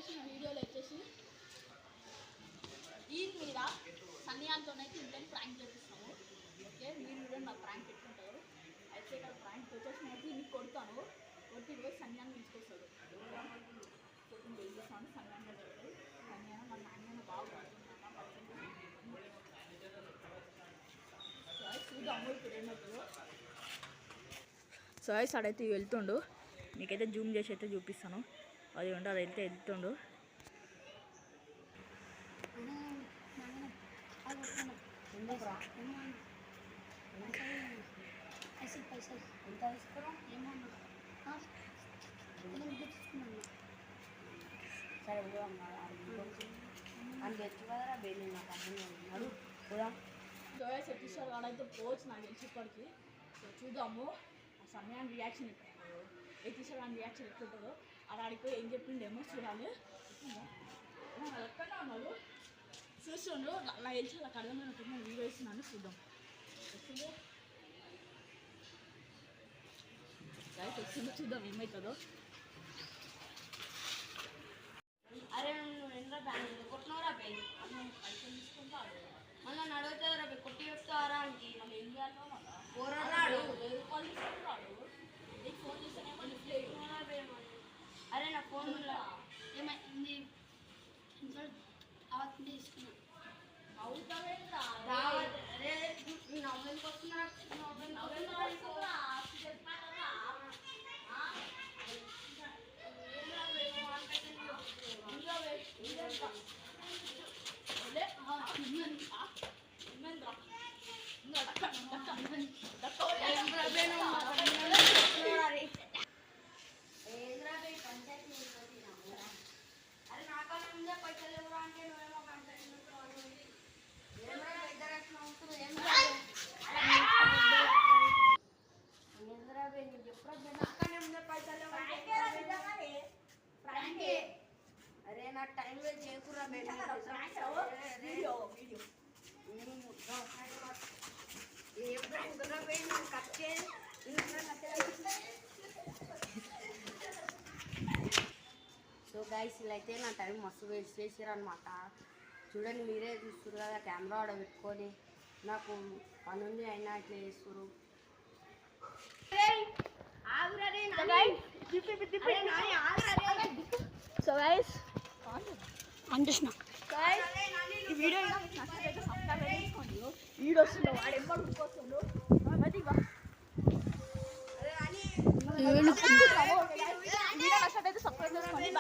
వచ్చేసి నా వీడియోలో వచ్చేసి ఈ మీద సన్నియాంతోనైతే ఇంట్లో ప్రాంక్ చేపిస్తాము. ఓకే, మీరు కూడా నా ప్రాంక్ పెట్టుకుంటారు. అయితే ఇక్కడ ప్రాంక్ వచ్చేసి అయితే నీకు కొడతాను, కొట్టి పోయి సన్యాన్ని తీసుకొస్తాడు. వెళ్ళిస్తాను సన్యాన్ని పెడతాడు. సన్యాన్ని మన నాన్న బాగా చూద్దాము ఇప్పుడు ఏమవుతుందో. సో ఐస్ ఆడైతే వెళ్తుండు, నీకైతే జూమ్ చేసి అయితే చూపిస్తాను. అది ఉండి అది అయితే వెళ్తుండు. ఎపిసోడ్ వాడైతే పోవచ్చు నాకు తెలిసి ఇప్పటికి. చూద్దాము ఆ సమయాన్ని రియాక్షన్ ఎపిసోడ్ అని రియాక్షన్ ఎట్లుంటుందో. అది ఆడిపోయి ఏం చెప్పిండేమో చూడాలి. ఎక్కడ ఉన్నారు చూస్తుండ్రు, అలా తెలిసి అలా అర్థమైనట్టు వీడియో ఇస్తున్నాను. చూద్దాం వస్తుందో, చూద్దాం ఏమవుతుందో. అరే నువ్వు ఎంత కొట్టినవరా పై పైసలు తీసుకుంటా మళ్ళీ నడుగుతుందిరా పై కొట్టి చెప్తారా అని మళ్ళీ ఏం చేయాలో మళ్ళీ పోరాడు 1000 రూపాయలు తీసుకుంటాడు. నీకు ఫోన్ చేస్తానేమో లిఫ్ట్ లేదు. అరే నా ఫోన్ ఏమైంది ఇంట్లో అవన్నీ తీసుకున్నాను. అవుతావేంద్రా అరే నవ్వులకు వస్తున్నా అరే నాకన్నా ముందే పైసలు ఎవరు అంటే నువ్వేమో అరే నా టైం వేస్ట్ చేయకురా సో గైస్ ఇలా అయితే నా టైం మస్తు వేస్ట్ చేసారు అనమాట. చూడండి మీరే చూస్తారు కదా, కెమెరా ఆడ పెట్టుకొని నాకు పని ఉంది అయినా ఇట్లా చేస్తారు. సో గైస్ అంటున్నా ఈ వీడియో నచ్చినట్లయితే సబ్స్క్రైబ్ చేసుకోండి. వీడియో వస్తుందో వాడు ఎప్పుడు ఉడికొస్తుందో వీడియో నచ్చినట్లయితే సబ్స్క్రైబ్ చేసుకోండి.